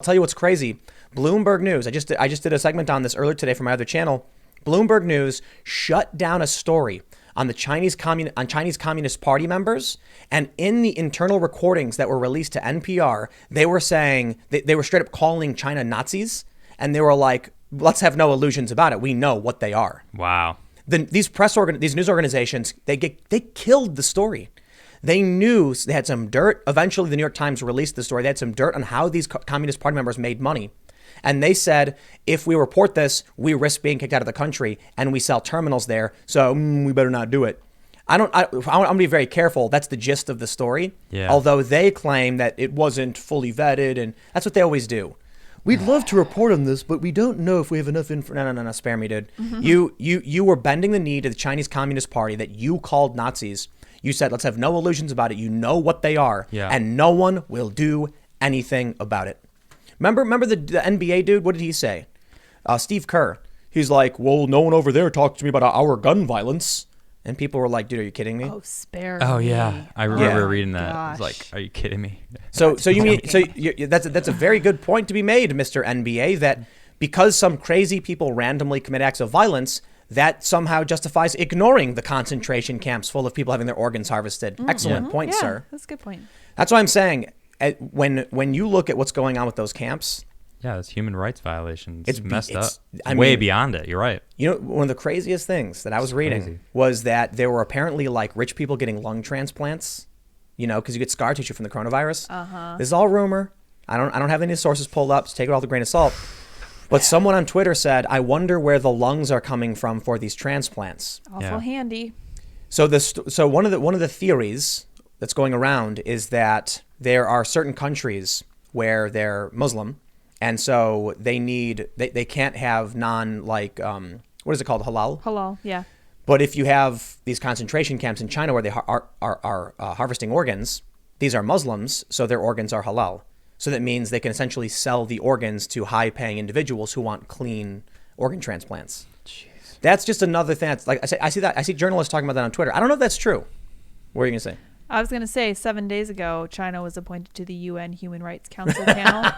tell you what's crazy. Bloomberg News. I just did a segment on this earlier today for my other channel. Bloomberg News shut down a story on the Chinese Communist Party members, and in the internal recordings that were released to NPR, they were saying they were straight up calling China Nazis, and they were like, "Let's have no illusions about it. We know what they are." Wow. These news organizations, they killed the story. They knew they had some dirt. Eventually, the New York Times released the story. They had some dirt on how these Communist Party members made money. And they said, if we report this, we risk being kicked out of the country, and we sell terminals there. So we better not do it. I'm going to be very careful. That's the gist of the story. Yeah. Although they claim that it wasn't fully vetted, and that's what they always do. We'd love to report on this, but we don't know if we have enough info. No, spare me, dude. Mm-hmm. You were bending the knee to the Chinese Communist Party that you called Nazis. You said, let's have no illusions about it. You know what they are, and no one will do anything about it. Remember the NBA dude? What did he say? Steve Kerr. He's like, well, no one over there talked to me about our gun violence. And people were like, dude, are you kidding me? Oh, spare Oh, me. yeah. I remember reading that. Gosh. I was like, are you kidding me? So that's a very good point to be made, Mr. NBA, that because some crazy people randomly commit acts of violence, that somehow justifies ignoring the concentration camps full of people having their organs harvested. Excellent point, sir. That's a good point. That's what I'm saying. When you look at what's going on with those camps, Yeah, it's human rights violations. It's It's messed up. I Way mean- beyond it. You're right. you know, one of the craziest things that I was reading crazy. was that there were apparently like rich people getting lung transplants, because you get scar tissue from the coronavirus. This is all rumor. I don't have any sources pulled up, so take it all with a grain of salt. But someone on Twitter said, I wonder where the lungs are coming from for these transplants. Awful handy. So one of the theories that's going around is that there are certain countries where they're Muslim, and so they can't have what is it called, halal? Halal, yeah. But if you have these concentration camps in China where they are harvesting organs, these are Muslims, so their organs are halal. So that means they can essentially sell the organs to high-paying individuals who want clean organ transplants. Jeez. That's just another thing. That's like I see journalists talking about that on Twitter. I don't know if that's true. What are you gonna say? I was going to say 7 days ago, China was appointed to the UN Human Rights Council panel.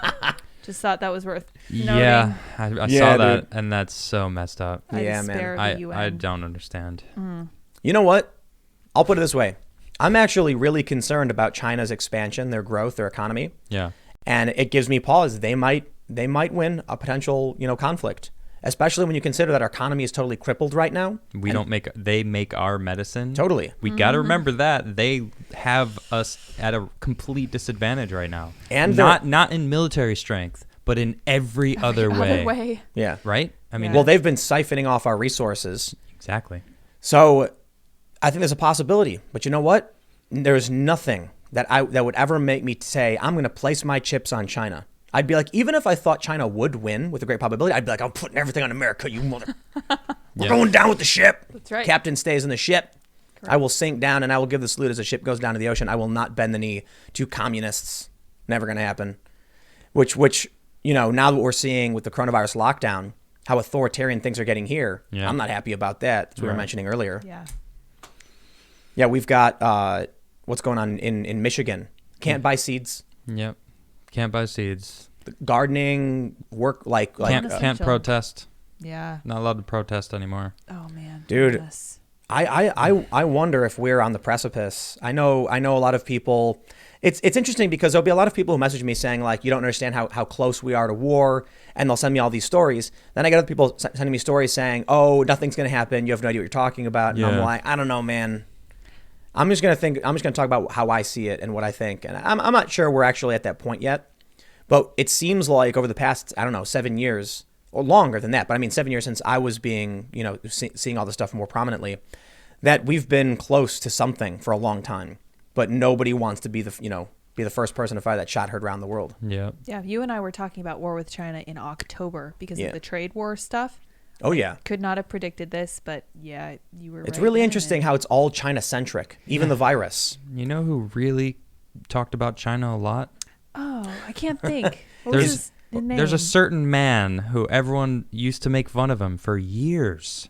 Just thought that was worth noting. Yeah, I Yeah, saw that, dude. and that's so messed up. I Yeah, despair man. of the UN. I don't understand. You know what? I'll put it this way. I'm actually really concerned about China's expansion, their growth, their economy. Yeah. And it gives me pause. They might win a potential, conflict, especially when you consider that our economy is totally crippled right now. They make our medicine. Totally. We got to remember that they have us at a complete disadvantage right now. And not in military strength, but in every other way. Yeah. Right? I mean, Well, they've been siphoning off our resources. exactly. So I think there's a possibility. But you know what? There's nothing that would ever make me say, I'm going to place my chips on China. I'd be like, even if I thought China would win with a great probability, I'd be like, I'm putting everything on America, you mother. We're going down with the ship. That's right. Captain stays in the ship. Correct. I will sink down and I will give the salute as the ship goes down to the ocean. I will not bend the knee to communists. Never going to happen. Which now that we're seeing with the coronavirus lockdown, how authoritarian things are getting here, I'm not happy about that, as we were mentioning earlier. Yeah. Yeah, we've got what's going on in Michigan. Can't buy seeds. Yep. Can't buy seeds. Gardening, work, Can't protest. Yeah. Not allowed to protest anymore. Oh, man. Dude. Goodness. I wonder if we're on the precipice. I know a lot of people. It's interesting because there'll be a lot of people who message me saying like, you don't understand how close we are to war, and they'll send me all these stories. Then I get other people sending me stories saying, oh, nothing's going to happen. You have no idea what you're talking about. And I'm like, I don't know, man. I'm just going to talk about how I see it and what I think. And I'm not sure we're actually at that point yet, but it seems like over the past, 7 years or longer than that, but I mean 7 years since I was being, seeing all this stuff more prominently, that we've been close to something for a long time, but nobody wants to be the first person to fire that shot heard around the world. Yeah. Yeah, you and I were talking about war with China in October because of the trade war stuff. Oh, yeah. Could not have predicted this, but yeah, you were right. It's really interesting how it's all China-centric, even the virus. You know who really talked about China a lot? Oh, I can't think. What was his name? There's a certain man who everyone used to make fun of him for years.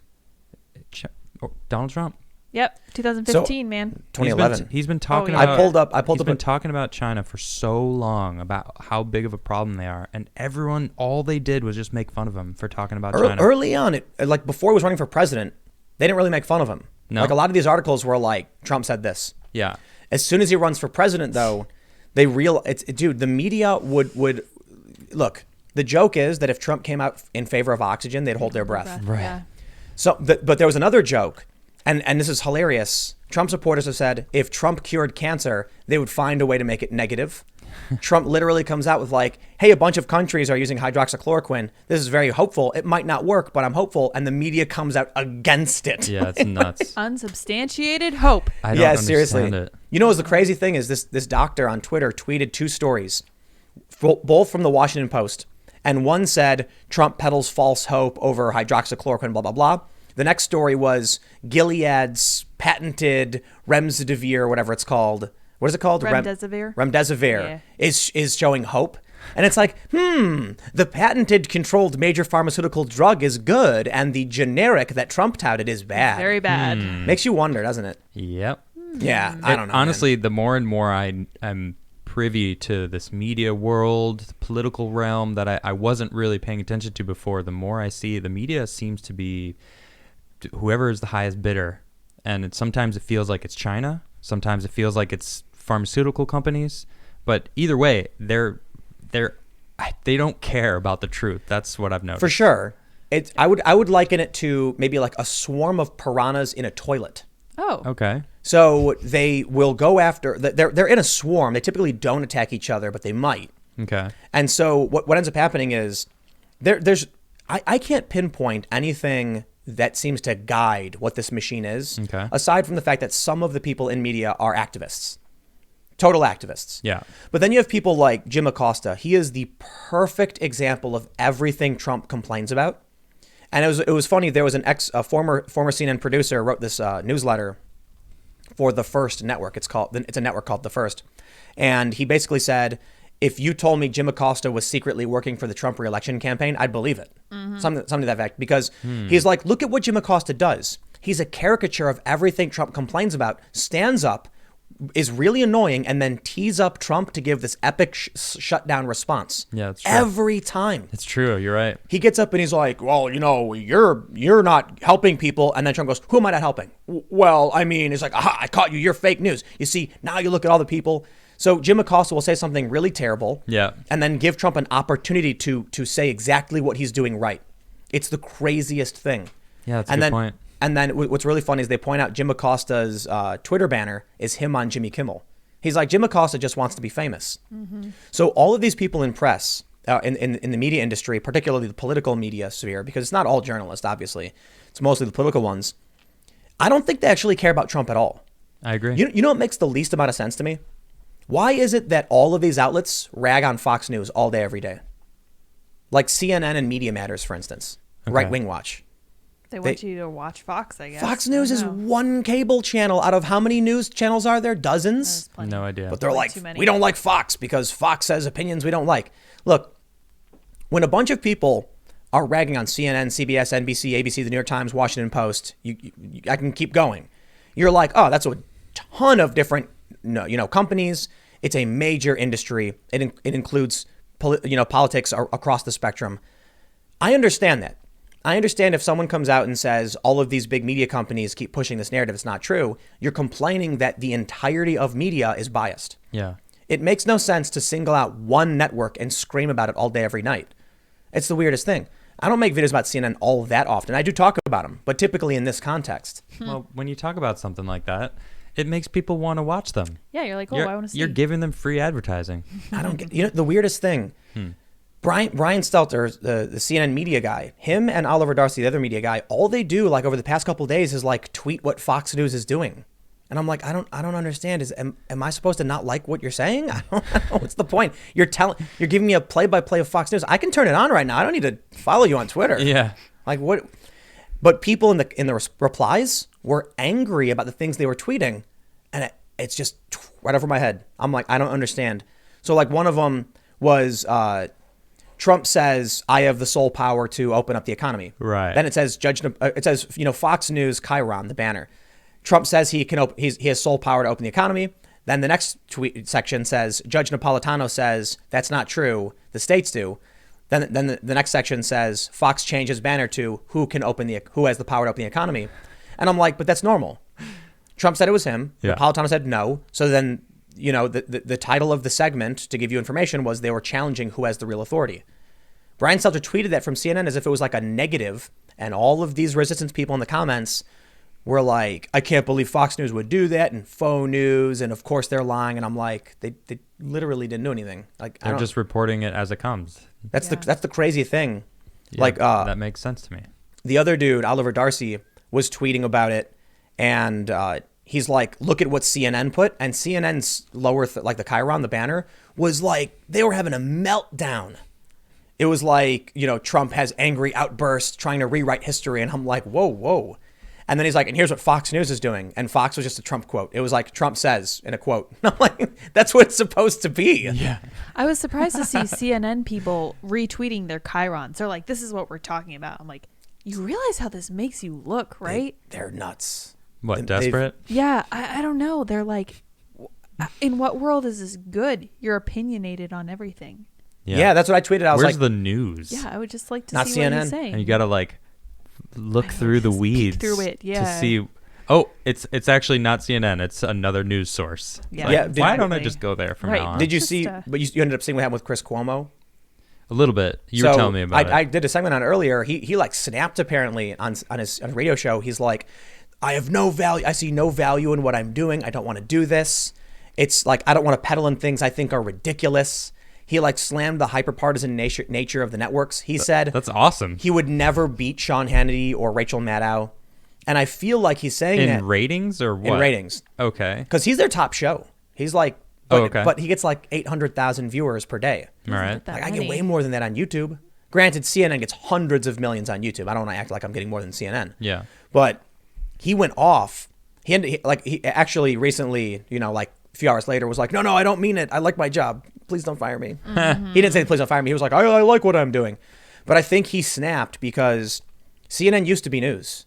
Donald Trump? Yep, 2015, man. 2011. He's been talking yeah. about. I pulled He's up been talking about China for so long about how big of a problem they are, and everyone, all they did was just make fun of him for talking about China. Early on, like before he was running for president, they didn't really make fun of him. No. Like a lot of these articles were like, Trump said this. Yeah. As soon as he runs for president, though, they dude, the media would look. The joke is that if Trump came out in favor of oxygen, they'd hold their breath. Right. Yeah. So, but there was another joke, and this is hilarious. Trump supporters have said if Trump cured cancer, they would find a way to make it negative. Trump literally comes out with like, hey, a bunch of countries are using hydroxychloroquine. This is very hopeful. It might not work, but I'm hopeful. And the media comes out against it. Yeah, it's nuts. Unsubstantiated hope. I don't understand seriously. it. You know what's the crazy thing is this doctor on Twitter tweeted 2 stories, both from the Washington Post. And one said Trump peddles false hope over hydroxychloroquine, blah, blah, blah. The next story was Gilead's patented remdesivir, whatever it's called. What is it called? Remdesivir. Remdesivir is showing hope. And it's like, the patented controlled major pharmaceutical drug is good, and the generic that Trump touted is bad. Very bad. Makes you wonder, doesn't it? Yep. Yeah, I don't know. Honestly, the more and more I'm privy to this media world, the political realm that I wasn't really paying attention to before, the more I see the media seems to be whoever is the highest bidder. And sometimes it feels like it's China. Sometimes it feels like it's pharmaceutical companies. But either way, they don't care about the truth. That's what I've noticed. For sure. I would liken it to maybe like a swarm of piranhas in a toilet. Oh. Okay. So they will go after, they're in a swarm. They typically don't attack each other, but they might. Okay. And so what ends up happening is I can't pinpoint anything that seems to guide what this machine is, Okay. aside from the fact that some of the people in media are activists, total activists. Yeah. But then you have people like Jim Acosta. He is the perfect example of everything Trump complains about. And it was funny. There was a former CNN producer wrote this newsletter for The First network. It's a network called The First. And he basically said, if you told me Jim Acosta was secretly working for the Trump re-election campaign, I'd believe it. Something to that effect. Because he's like, look at what Jim Acosta does. He's a caricature of everything Trump complains about, stands up, is really annoying, and then tees up Trump to give this epic shutdown response. Yeah, that's true. Every time. It's true. You're right. He gets up and he's like, well, you're not helping people. And then Trump goes, who am I not helping? Well, I mean, it's like, aha, I caught you. You're fake news. You see, now you look at all the people. So Jim Acosta will say something really terrible. Yeah. And then give Trump an opportunity to say exactly what he's doing right. It's the craziest thing. Yeah, that's a good point. And then what's really funny is they point out Jim Acosta's Twitter banner is him on Jimmy Kimmel. He's like, Jim Acosta just wants to be famous. So all of these people in press, in the media industry, particularly the political media sphere, because it's not all journalists, obviously. It's mostly the political ones. I don't think they actually care about Trump at all. I agree. You know what makes the least amount of sense to me? Why is it that all of these outlets rag on Fox News all day, every day? Like CNN and Media Matters, for instance. Okay. Right Wing Watch. They want you to watch Fox, I guess. Fox News is one cable channel out of how many news channels are there? Dozens? No idea. But they're like, too many. we don't like Fox because Fox says opinions we don't like. Look, when a bunch of people are ragging on CNN, CBS, NBC, ABC, the New York Times, Washington Post, I can keep going. You're like, oh, that's a ton of different companies. It's a major industry. It includes politics across the spectrum. I understand that. I understand if someone comes out and says all of these big media companies keep pushing this narrative, it's not true. You're complaining that the entirety of media is biased. Yeah. It makes no sense to single out one network and scream about it all day, every night. It's the weirdest thing. I don't make videos about CNN all that often. I do talk about them, but typically in this context. Well, when you talk about something like that, it makes people want to watch them. Yeah, you're like, I want to see. You're giving them free advertising. I don't get, the weirdest thing, Brian Stelter, the CNN media guy, him and Oliver Darcy, the other media guy, all they do like over the past couple of days is like tweet what Fox News is doing. And I'm like, I don't understand. Am I supposed to not like what you're saying? I don't know. What's the point? You're giving me a play-by-play of Fox News. I can turn it on right now. I don't need to follow you on Twitter. Yeah. Like what? But people in the replies were angry about the things they were tweeting, and it's just right over my head. I'm like, I don't understand. So like one of them was Trump says, I have the sole power to open up the economy. Right. Then it says Fox News Chiron, the banner. Trump says he has sole power to open the economy. Then the next tweet section says Judge Napolitano says that's not true. The states do. Then the next section says Fox changed his banner to who has the power to open the economy. And I'm like, but that's normal. Trump said it was him. Yeah. Napolitano said no. So then, the title of the segment, to give you information, was they were challenging who has the real authority. Brian Stelter tweeted that from CNN as if it was like a negative, and all of these resistance people in the comments were like, I can't believe Fox News would do that, and faux news, and of course they're lying. And I'm like, they literally didn't do anything. Like, They're just reporting it as it comes. That's the crazy thing. Yeah, that makes sense to me. The other dude, Oliver Darcy, was tweeting about it, and he's like, look at what CNN put, and CNN's lower, like the chyron, the banner, was like, they were having a meltdown. It was like, Trump has angry outbursts trying to rewrite history, and I'm like, whoa. And then he's like, and here's what Fox News is doing. And Fox was just a Trump quote. It was like Trump says in a quote. I'm like, that's what it's supposed to be. Yeah. I was surprised to see CNN people retweeting their chyrons. They're like, this is what we're talking about. I'm like, you realize how this makes you look, right? They're nuts. What, desperate? Yeah, I don't know. They're like, in what world is this good? You're opinionated on everything. Yeah, that's what I tweeted. I was Where's like, the news? Yeah, I would just like to Not see what CNN. he's saying. And you got to look through the just peek weeds through it, yeah. to see. Oh, it's actually not CNN. It's another news source. Yeah, Yeah, why don't I exactly. just go there from Right. now on? did you Just, see, but you ended up seeing what happened with Chris Cuomo? A little bit. You were telling me about it. I did a segment on it earlier. He like snapped apparently on his radio show. He's like, I have no value. I see no value in what I'm doing. I don't want to do this. It's like, I don't want to peddle in things I think are ridiculous. He like slammed the hyper-partisan nature of the networks. He said That's awesome. he would never beat Sean Hannity or Rachel Maddow. And I feel like he's saying that In ratings or what? in ratings. Okay. Because he's their top show. He's like, but he gets like 800,000 viewers per day. All right. That Like, I get many. way more than that on YouTube. Granted, CNN gets hundreds of millions on YouTube. I don't want to act like I'm getting more than CNN. Yeah. But he went off. He actually recently, like a few hours later was like, no, I don't mean it. I like my job. Please don't fire me. Mm-hmm. He didn't say please don't fire me. He was like, I like what I'm doing. But I think he snapped because CNN used to be news.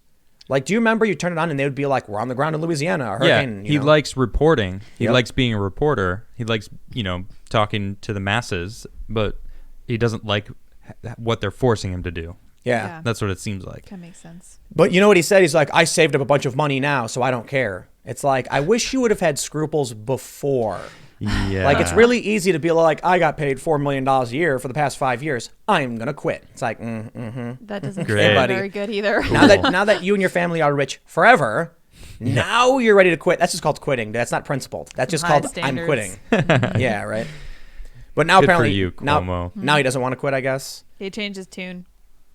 Like, do you remember you turn it on and they would be like, we're on the ground in Louisiana, a hurricane. Yeah, he likes reporting. He Yep. likes being a reporter. He likes, talking to the masses, but he doesn't like what they're forcing him to do. Yeah. That's what it seems like. That makes sense. But you know what he said? He's like, I saved up a bunch of money now, so I don't care. It's like, I wish you would have had scruples before. Yeah. Like, it's really easy to be like, I got paid $4 million a year for the past 5 years. I'm going to quit. It's like, That doesn't Great. sound Buddy. very good either. now that you and your family are rich forever, now you're ready to quit. That's just called quitting. That's not principled. That's just High called standards. I'm quitting. Yeah, right. But now Good for apparently you, Cuomo. now he doesn't want to quit, I guess. He changed his tune.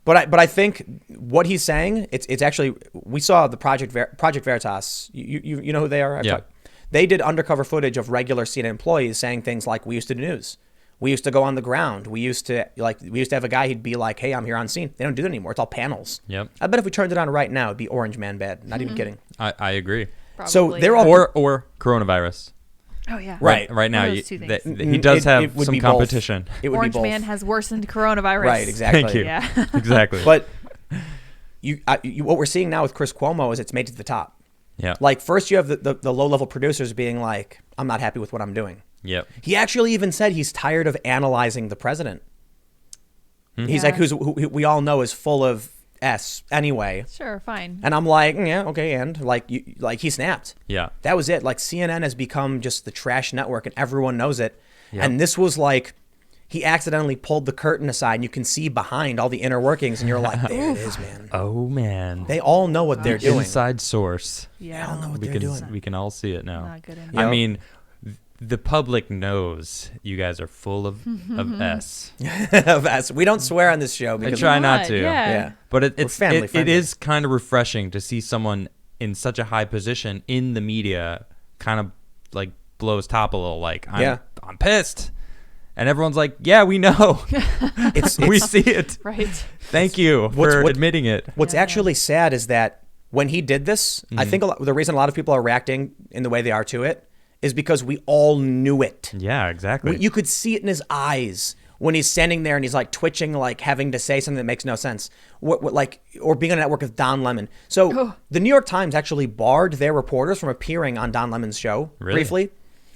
But I think what he's saying, it's actually, we saw the Project Veritas. You know who they are? Yeah. They did undercover footage of regular CNN employees saying things like, we used to do news. We used to go on the ground. We used to have a guy, he'd be like, hey, I'm here on scene. They don't do that anymore. It's all panels. Yep. I bet if we turned it on right now, it'd be Orange Man bad. Not even kidding. I agree. So Probably. they're all Or coronavirus. Oh yeah. Right. Right now, One of those two things. he does have it would some be both. competition. It would Orange be both. Man has worsened coronavirus. Right, exactly. Thank you. Yeah. Exactly. But what we're seeing now with Chris Cuomo is it's made it to the top. Yeah. Like, first you have the low-level producers being like, I'm not happy with what I'm doing. Yep. He actually even said he's tired of analyzing the president. He's Yeah. like, who we all know is full of S anyway. Sure, fine. And I'm like, yeah, okay, and like he snapped. Yeah. That was it. Like, CNN has become just the trash network, and everyone knows it. Yep. And this was like, he accidentally pulled the curtain aside, and you can see behind all the inner workings, and you're like, there it is, man. Oh man. They all know what they're doing. Inside source. Yeah. I don't know what We they're can doing. we can all see it now. Not good enough. Yep. I mean, the public knows you guys are full of S. Of us. We don't swear on this show I because try not What? to. Yeah. yeah. But We're family it friendly. is kind of refreshing to see someone in such a high position in the media kind of like blows top a little. Like, I'm pissed. And everyone's like, yeah, we know. It's We see it. Right. Thank you for admitting it. What's Yeah. actually sad is that when he did this, I think the reason a lot of people are reacting in the way they are to it is because we all knew it. Yeah, exactly. You could see it in his eyes. when he's standing there and he's like twitching, like having to say something that makes no sense, or being on a network with Don Lemon. So the New York Times actually barred their reporters from appearing on Don Lemon's show briefly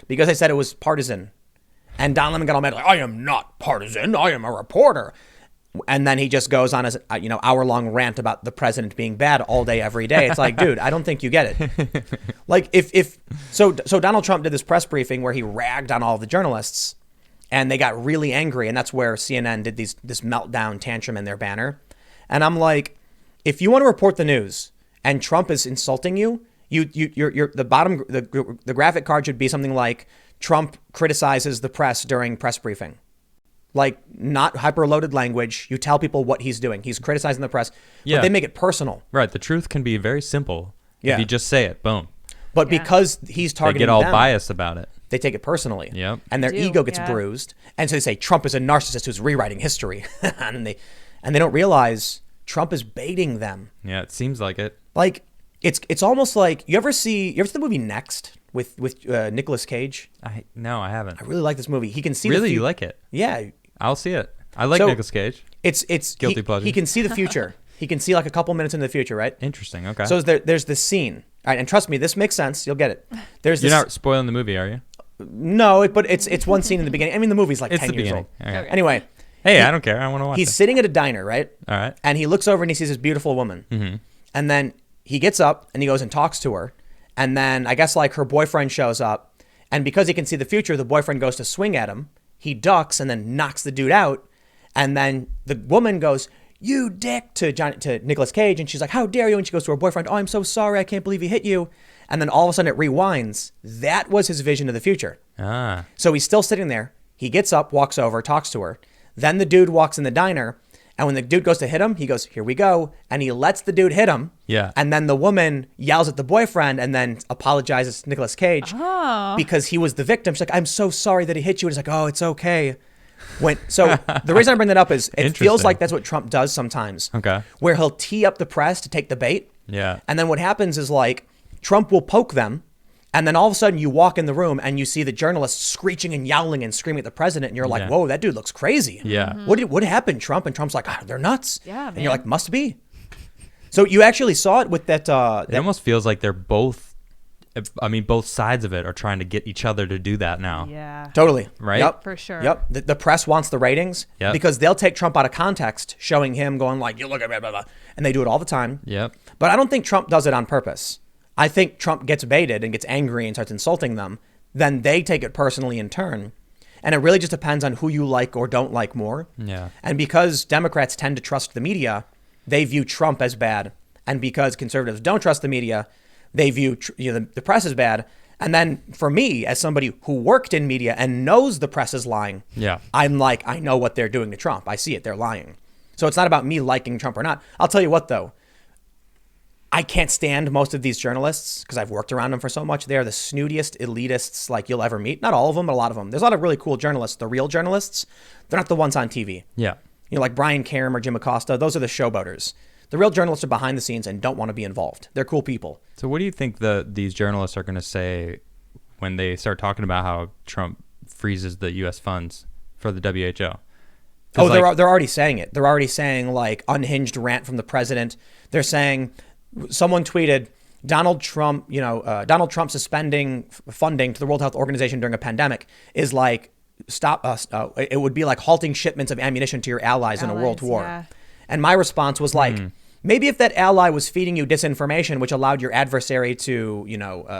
because they said it was partisan. And Don Lemon got all mad, like, I am not partisan, I am a reporter. And then he just goes on his hour-long rant about the president being bad all day, every day. It's like, dude, I don't think you get it. Like, so Donald Trump did this press briefing where he ragged on all of the journalists, and they got really angry, and that's where CNN did this meltdown tantrum in their banner. And I'm like, if you want to report the news and Trump is insulting you, the graphic card should be something like Trump criticizes the press during press briefing. Like, not hyper-loaded language. You tell people what he's doing. He's criticizing the press, but they make it personal. Right. The truth can be very simple. Yeah. If you just say it, boom. But because he's targeting they get all them, biased about it. they take it personally. Yep. And their ego gets bruised. And so they say Trump is a narcissist who's rewriting history. and they don't realize Trump is baiting them. Yeah, it seems like it. Like, it's almost like, you ever see the movie Next with Nicolas Cage? No, I haven't. I really like this movie. He can see Really, you like it? Yeah. I'll see it. I like Nicolas Cage. It's guilty pleasure. He can see the future. He can see like a couple minutes into the future, right? Interesting. Okay. So there's this scene. All right, and trust me, this makes sense. You'll get it. You're not spoiling the movie, are you? No, but it's one scene in the beginning. I mean, the movie's like 10 years old. Okay. Anyway. Hey, I don't care. I want to watch it. He's sitting at a diner, right? All right. And he looks over and he sees this beautiful woman. Mm-hmm. And then he gets up and he goes and talks to her. And then I guess like her boyfriend shows up. And because he can see the future, the boyfriend goes to swing at him. He ducks and then knocks the dude out. And then the woman goes, "You dick," to Nicolas Cage. And she's like, "How dare you?" And she goes to her boyfriend, "Oh, I'm so sorry. I can't believe he hit you." And then all of a sudden it rewinds. That was his vision of the future. Ah. So he's still sitting there. He gets up, walks over, talks to her. Then the dude walks in the diner. And when the dude goes to hit him, he goes, "Here we go." And he lets the dude hit him. Yeah. And then the woman yells at the boyfriend and then apologizes to Nicolas Cage because he was the victim. She's like, "I'm so sorry that he hit you." And he's like, "Oh, it's okay." So the reason I bring that up is it feels like that's what Trump does sometimes. Okay. Where he'll tee up the press to take the bait. Yeah. And then what happens is like Trump will poke them. And then all of a sudden you walk in the room and you see the journalists screeching and yowling and screaming at the president. And you're like, whoa, that dude looks crazy. Yeah. What happened, Trump? And Trump's like, they're nuts. Yeah, man. And you're like, must be. So you actually saw it with that. It almost feels like they're both, both sides of it are trying to get each other to do that now. Yeah. Totally. Right? Yep. For sure. Yep. The press wants the ratings because they'll take Trump out of context, showing him going like, "You look at me, blah, blah." And they do it all the time. Yep. But I don't think Trump does it on purpose. I think Trump gets baited and gets angry and starts insulting them. Then they take it personally in turn. And it really just depends on who you like or don't like more. Yeah. And because Democrats tend to trust the media, they view Trump as bad. And because conservatives don't trust the media, they view the press as bad. And then for me, as somebody who worked in media and knows the press is lying, I'm like, I know what they're doing to Trump. I see it. They're lying. So it's not about me liking Trump or not. I'll tell you what, though. I can't stand most of these journalists because I've worked around them for so much. They're the snootiest elitists like you'll ever meet. Not all of them, but a lot of them. There's a lot of really cool journalists. The real journalists, they're not the ones on TV. Yeah. Like Brian Karem or Jim Acosta. Those are the showboaters. The real journalists are behind the scenes and don't want to be involved. They're cool people. So what do you think these journalists are going to say when they start talking about how Trump freezes the U.S. funds for the WHO? Oh, they're already saying it. They're already saying like unhinged rant from the president. They're saying... Someone tweeted Donald Trump suspending funding to the World Health Organization during a pandemic is like it would be like halting shipments of ammunition to your allies in a world war. Yeah. And my response was like, maybe if that ally was feeding you disinformation, which allowed your adversary to,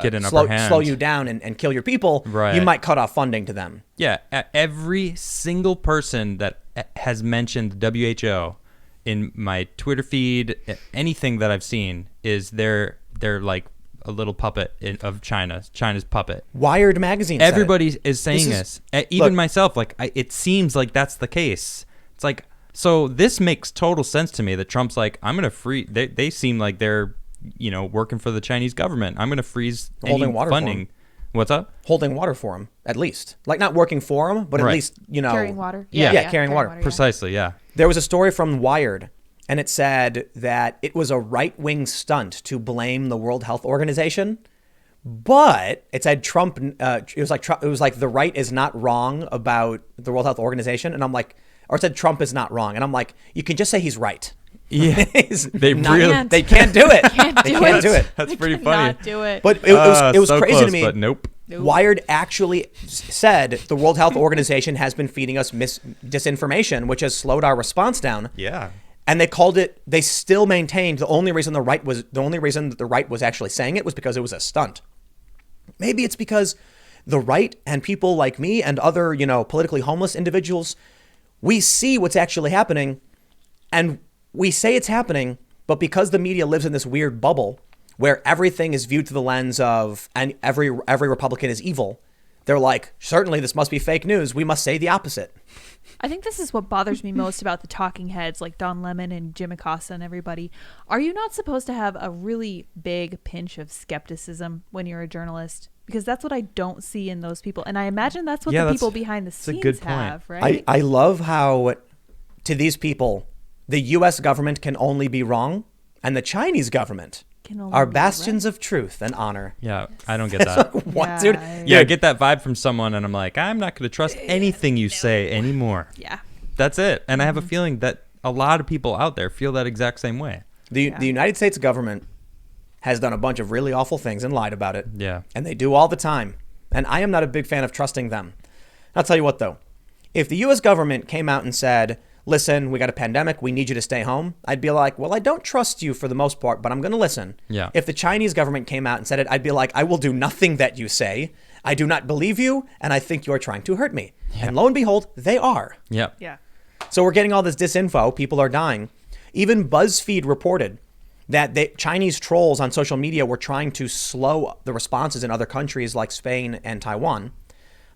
get an upper hand, slow you down and kill your people, right, you might cut off funding to them. Yeah. Every single person that has mentioned the WHO in my Twitter feed, anything that I've seen is they're like a little puppet of China's puppet. Wired magazine. Everybody is saying this. Even myself, like it seems like that's the case. It's like, so this makes total sense to me that Trump's like, I'm going to free. They seem like they're, working for the Chinese government. I'm going to freeze any funding. What's up? Holding water for him, at least. Like not working for him, but at least, carrying water. Carrying water. Precisely, yeah. There was a story from Wired, and it said that it was a right-wing stunt to blame the World Health Organization But it said Trump. It was like the right is not wrong about the World Health Organization, and I'm like, or it said Trump is not wrong, and I'm like, you can just say he's right. Yeah, they they can't do it. They can't do it. That's pretty funny. Not do it. But it was so crazy close, to me. But nope. Wired actually said the World Health Organization has been feeding us disinformation, which has slowed our response down. Yeah. And they called it. They still maintained the only reason that the right was actually saying it was because it was a stunt. Maybe it's because the right and people like me and other, politically homeless individuals, we see what's actually happening, and we say it's happening, but because the media lives in this weird bubble where everything is viewed through the lens of, and every Republican is evil, they're like, certainly this must be fake news. We must say the opposite. I think this is what bothers me most about the talking heads like Don Lemon and Jim Acosta and everybody. Are you not supposed to have a really big pinch of skepticism when you're a journalist? Because that's what I don't see in those people. And I imagine that's what the people behind the scenes have, right? I love how, to these people, the U.S. government can only be wrong, and the Chinese government are bastions of truth and honor. Yeah, I don't get that. What, dude? Yeah, I get that vibe from someone, and I'm like, I'm not going to trust anything you say anymore. Yeah. That's it. And I have a feeling that a lot of people out there feel that exact same way. The United States government has done a bunch of really awful things and lied about it. Yeah. And they do all the time. And I am not a big fan of trusting them. I'll tell you what, though. If the U.S. government came out and said, listen, we got a pandemic, we need you to stay home, I'd be like, well, I don't trust you for the most part, but I'm going to listen. Yeah. If the Chinese government came out and said it, I'd be like, I will do nothing that you say. I do not believe you, and I think you're trying to hurt me. Yeah. And lo and behold, they are. Yeah. Yeah. So we're getting all this disinfo. People are dying. Even BuzzFeed reported that Chinese trolls on social media were trying to slow the responses in other countries like Spain and Taiwan.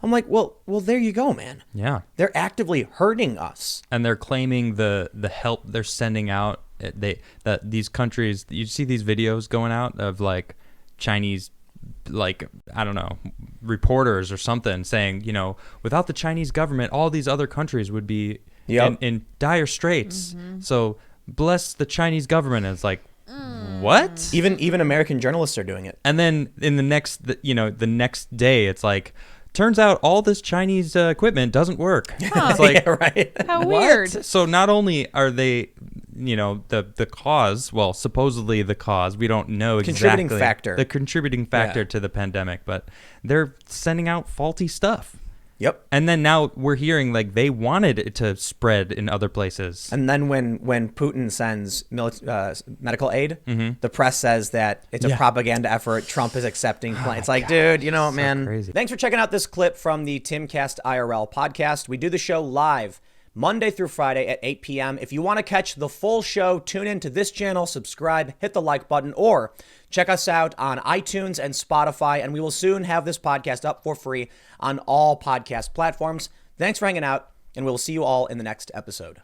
I'm like, well, there you go, man. Yeah. They're actively hurting us. And they're claiming the help they're sending out. That these countries, you see these videos going out of like Chinese, like, I don't know, reporters or something saying, without the Chinese government, all these other countries would be in dire straits. Mm-hmm. So bless the Chinese government. It's like, what? Even American journalists are doing it. And then in the next day, it's like, turns out all this Chinese equipment doesn't work. Huh. It's like, yeah, right. How weird. So not only are they, the cause, well, supposedly the cause, we don't know exactly. The contributing factor to the pandemic, but they're sending out faulty stuff. Yep. And then now we're hearing like they wanted it to spread in other places. And then when Putin sends medical aid, the press says that it's a propaganda effort. Trump is accepting planes. It's like, dude, you know what, man? Crazy. Thanks for checking out this clip from the Timcast IRL podcast. We do the show live Monday through Friday at 8 p.m. If you want to catch the full show, tune in to this channel, subscribe, hit the like button, or check us out on iTunes and Spotify, and we will soon have this podcast up for free on all podcast platforms. Thanks for hanging out, and we'll see you all in the next episode.